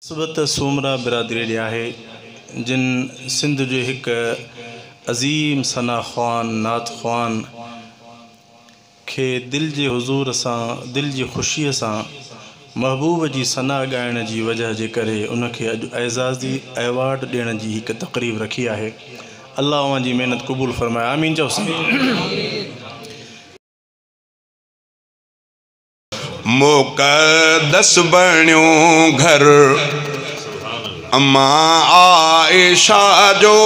सुबत सूमरा बिरादरी है जिन सिंध जो एक अज़ीम सना ख़्वान नात ख़्वान के दिल के हुज़ूर से दिल की खुशी से महबूब की सना गायण की वजह के करे उनके अज एज़ाज़ी एवॉर्ड देण की एक तकरीब रखी है। अल्लाह उन की मेहनत कबूल फरमाए। आमीन चओ मुक़द्दस बण्यो घर अम्मा आयशा जो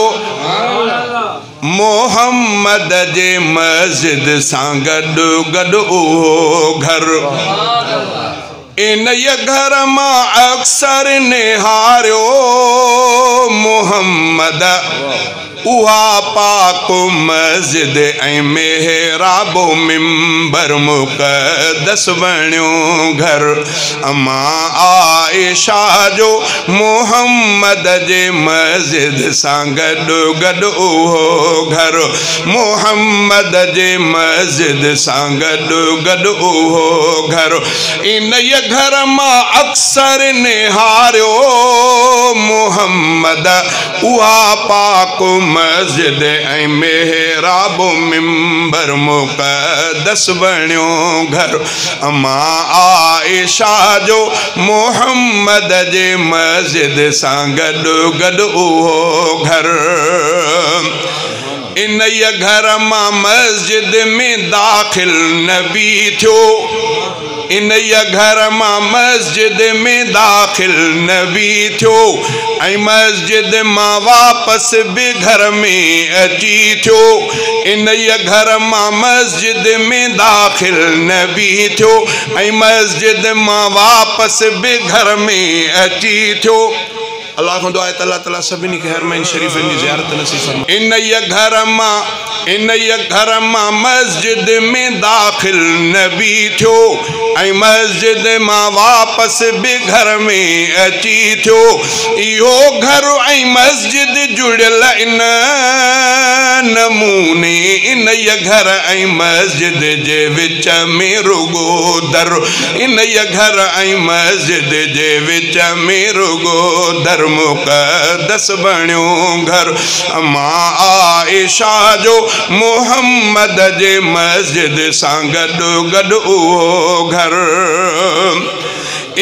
मोहम्मद जे मस्जिद सां गॾु गॾु उहो घर इन घर मां अक्सर निहारियो मोहम्मद उहा पाक मस्जिद ऐं मेहराब मिंबर मुक़द्दस बण्यो घर अम्मा आयशा जो मोहम्मद जे मस्जिद सां गॾु गॾु उहो घर मोहम्मद जे मस्जिद सां गॾु गॾु उहो घर इन घर मां अक्सर निहारियो मोहम्मद उहा पाक मस्जिद ऐं मेहराब मिंबर मुक़द्दस बण्यो घर अम्मा आयशा जो मोहम्मद जे मस्जिद सां गॾु गॾु उहो घर इन घर मां मस्जिद में दाखिल नबी थियो इन घर मां मस्जिद में दाखिल नबी थियो ऐं मस्जिद मां वापसि बि घर में अची थियो इन घर मां मस्जिद में दाखिल नबी थियो ऐं मस्जिद मां वापसि बि घर में अची थियो। अल्लाह को दुआ है अल्लाह ताला सभिनी के हरमैन शरीफ की ज़ियारत नसीब फरमाए। इन घर मां मस्जिद में दाखिल नबी थियो ऐं मस्जिद मां वापसि बि घर में अची थियो। इहो घर ऐं मस्जिद जुड़ियल इन नमूने इन घर ऐं मस्जिद जे विच में रुगो दर इन घर ऐं मस्जिद जे विच में रुगो दर मुक़द्दस बण्यो घर अम्मा आयशा जो मोहम्मद जे मस्जिद सां गॾु गॾु उहो घर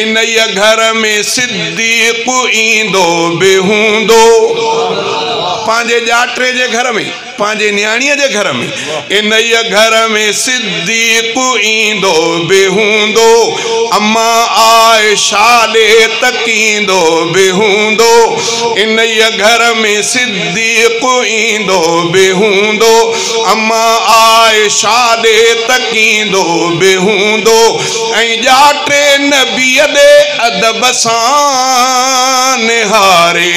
इन घर में सिद्दीक़ ईंदो बि हूंदो पंहिंजे ॼाटे जे घर में पंहिंजे न्याणीअ जे घर में इन घर में सिद्दीक़ ईंदो बि हूंदो अम्मा आयशा ॾे तकींदो बि हूंदो इन घर में सिद्दीक़ ईंदो बि हूंदो अम्मा आयशा ॾे तकींदो बि हूंदो ऐं ॼाटे नबीअ ॾे अदब सां निहारे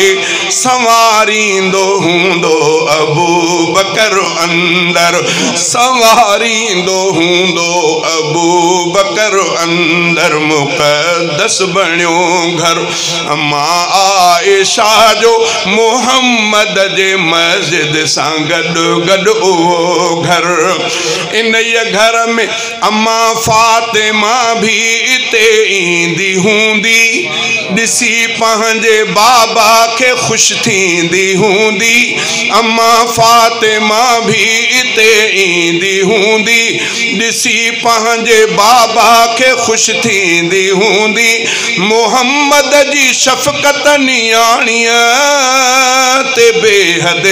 संवारींदो हूंदो अबू बकर अंदर संवारींदो हूंदो अबू बकर अंदर मुक़द्दस बण्यो घर अम्मा आयशा जो मोहम्मद जे मस्जिद सां गॾु गॾु उहो घर इन घर में अम्मा फातिमा भी इते ईंदी हूंदी ॾिसी पंहिंजे बाबा खे ख़ुशि थींदी हूंदी अम्मा फातिमा भी इते ईंदी हूंदी ॾिसी पंहिंजे बाबा खे ख़ुशि थींदी हूंदी मोहम्मद जी शफ़क़त नियाणीअ ते बेहद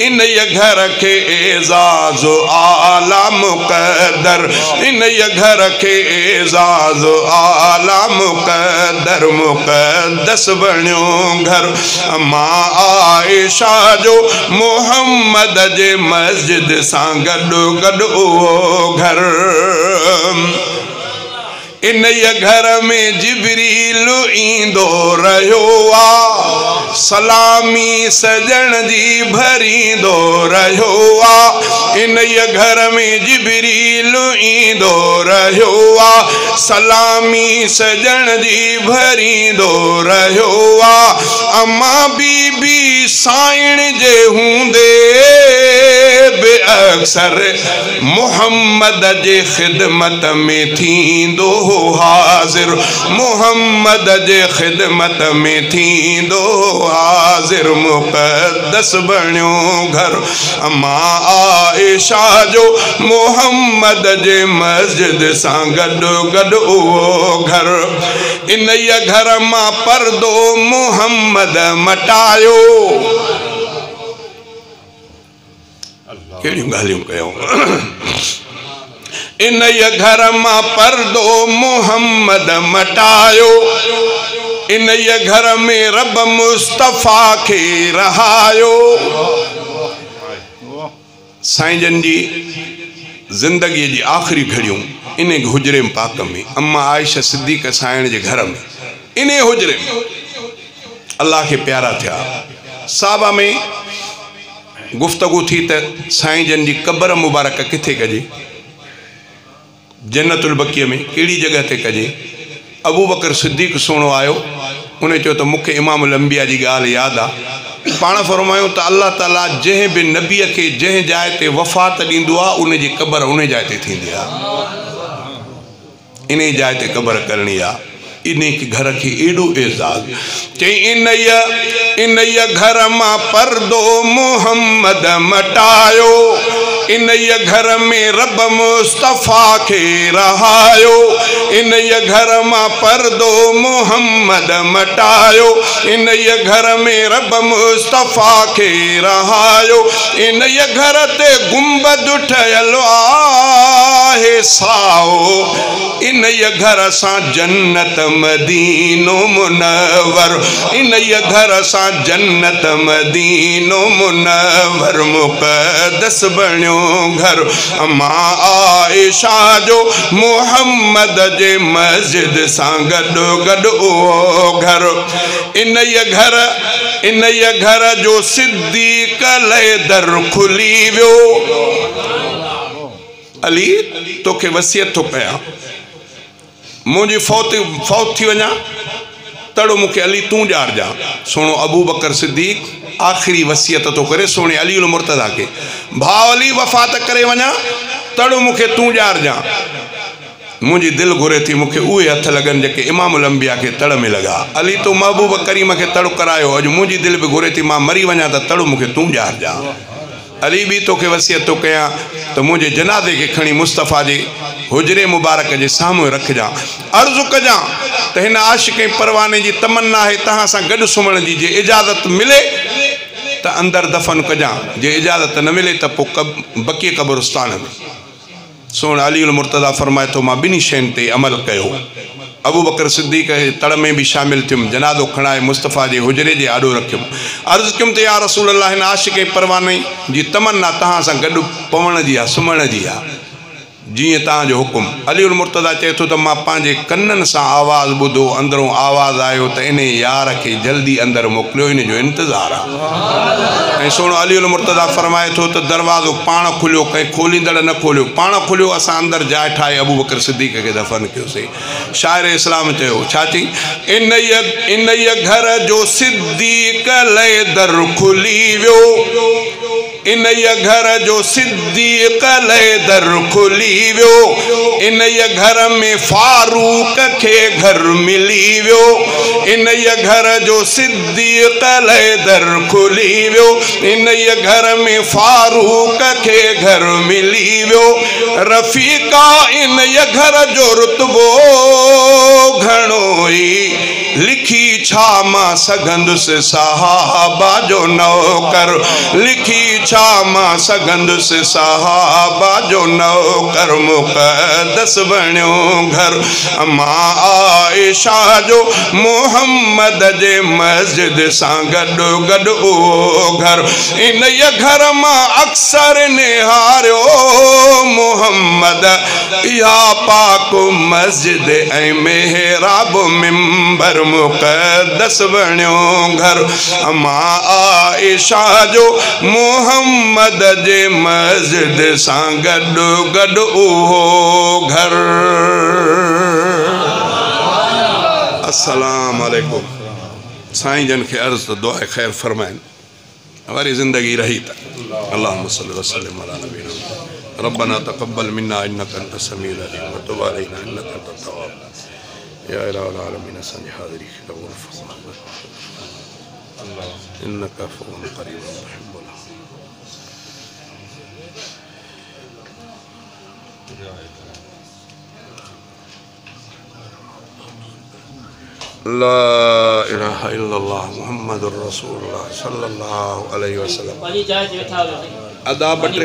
इन घर के एज़ाज़ आला मुक़द्दर इन घर के एज़ाज़ आला मुक़द्दर मुक़द्दस बण्यो घर अम्मा आयशा जो मोहम्मद जे मस्जिद सां गॾु गॾु उहो घर इन घर में जिब्रील ईंदो रहियो आ सलामी सजण जी भरींदो रहियो आ इन घर में जिब्रील ईंदो रहियो आ सलामी सजण जी भरींदो रहियो आ अम्मा बीबी साइण जे हूंदे बे अक्सर मोहम्मद जे खिदमत में थींदो हाजिर, मोहम्मद जे खिदमत में थींदो हाजिर, मुक़द्दस बणियो घर अम्मा आयशा जो मोहम्मद जे मस्जिद सां गॾु गॾु उहो घर। इन घर मां पर्दो मोहम्मद मटायो। कहिड़ियूं ॻाल्हियूं कयूं। इन घर मां पर्दो मोहम्मद मटायो। इन घर में रब मुस्तफ़ा खे रहायो। साईं जन जी ज़िंदगी जी आख़िरी घड़ियूं इन हुजरे पाक में अम्मा आयशा सिद्दीक़ साईं जे घर में इन हुजरे में अल्लाह के प्यारा थिया। साहबा में गुफ्तगू थी त साईं जन जी क़ब्र मुबारक किथे कजे? जन्नतुल बक़ीअ में। कहिड़ी जगह ते कजे? अबू बकर सिद्दीक़ सोणो आयो, उन चयो त मूंखे इमामुल अंबिया जी ॻाल्हि यादि आहे। पाण फरमायूं त अल्लाह ताला जंहिं बि नबीअ खे जंहिं जाइ ते वफ़ात ॾींदो आहे उन जी क़ब्र उन जाइ ते थींदी आहे। इन जाइ ते क़ब्र करणी आहे। इन घर खे एॾो एज़ाज़ चई इन घर मां पर्दो मोहम्मद मटायो। इन घर में रब मुस्तफ़ा खे रहायो। इन घर मां पर्दो मोहम्मद मटायो। इन घर में रब मुस्तफ़ा खे रहायो। इन घर ते गुंबद ठहियल आहे साओ। इन घर सां जन्नत मदीनो मुनव्वर। इन घर सां जन्नत मदीनो मुनव्वर, मुक़द्दस बणियो घर अम्मा आयशा जो मोहम्मद जे मस्जिद सां गॾु गॾु उहो घर। इन घर जो सिद्दीक़ लए दर खुली वियो। अली तोखे वसियत थो कयां, मुझे फौत थी वञा तड़ो मूंखे अली तूं ॼाणजा। सोनो अबू बकर सिद्दीक़ आख़िरी वसियत तो करे सोने अली उल मुर्तज़ा के, भाउ अली वफ़ात करे वञा तड़ो मूंखे तूं ॼाणजा। मुझी दिल घुरे थी मूंखे उहे हथ लगन जेके इमामुल अंबिया के तड़ में लगा। अली तो महबूब करीम के तड़ करायो। अॼु मुझी दिल भी घुरे थी मां मरी वञा त तड़ो मूंखे तूं ॼाणजा। अली भी तोखे वसियत तो कयां तो मुझे जनाज़े के खणी मुस्तफ़ा जे हुजरे मुबारक जे साम्हूं रखजा। अर्ज़ु कजां त हिन आशिक़ परवाने जी तमन्ना है तहां सां गॾु सुम्हण जी। जे इजाज़त मिले त अंदर दफ़न कजां, जे इजाज़त न मिले त पोइ बक़ी कब्रिस्तान में। सोन अली उल मुर्तज़ा फरमाए थो मां ॿिन्ही शयुनि ते अमल कयो। अबू बकर सिद्दीक़ तड़ में भी शामिल थियुमि। जनाज़ो खणाए मुस्तफ़ा जे हुजरे जे आॾो रखियुमि। अर्ज़ु कयुमि त या रसूल अल्लाह हिन आशिक़ परवाने जी तमन्ना तहां सां गॾु पवण जी आहे, सुम्हण जी आहे, जीअं तव्हांजो हुकुम। अली उल मुर्तज़ा चए थो त मां पंहिंजे कननि सां आवाज़ ॿुधो, अंदरों आवाज़ आयो त इन यार खे जल्दी अंदर मोकिलियो, इन जो इंतज़ारु आहे। ऐं सोनो अली उल मुर्तज़ा फरमाए थो त दरवाज़ो पाण खुलियो, कंहिं खोलींदड़ न खोलियो, पाण खुलियो। असां अंदर जाइ ठाहे अबू बकर सिद्दीक़ खे दफ़न कयोसीं। शाइर इस्लाम चयो छा चई? इन घर जो सिद्दीक़ लए दर खुली वियो। इन घर जो सिद्दीक़ लए दर खुली वियो। इन घर में फारूक के घर मिली वियो। इन घर जो सिद्दीक़ लए दर खुली वियो। इन घर में फारूक के घर मिली वियो। रफ़ीका इन घर जो रुतबो घणोई लिखी छा मां सघंदुसि सहाबा जो नौकर। लिखी छा मां सघंदुसि सहाबा जो नौकर, मुक़द्दस बणियो घर अम्मा आयशा जो मोहम्मद जे मस्जिद सां गॾु गॾु उहो घर। इन घर मां अक्सर निहारियो मोहम्मद इहा पाक मस्जिद ऐं मेहराब मिंबर, मुक़द्दस बणियो घर अम्मा आयशा जो मोहम्मद जे मस्जिद सां गॾु गॾु उहो घर। अस्सलाम वालेकुम। साईं जन के अर्ज़ तो दुआ खैर फरमाइन हमारी ज़िंदगी रही था। अल्लाहुम्मा सल्लि व सल्लिम अला नबीना रब्बना तक़ब्बल मिन्ना इन्नका अंतस समीउल अलीम व तुब अलैना इन्नका अंतत तव्वाब या इलाहल आलमीन सल्लि हाज़िरी क़बूल फरमा इन्नका अफ़ुव्वुन क़रीबुन तुहिब्बुल ला इलाहा इल्लल्लाह मुहम्मदुर रसूलुल्लाह सल्लल्लाहु अलैहि वसल्लम अदा बटे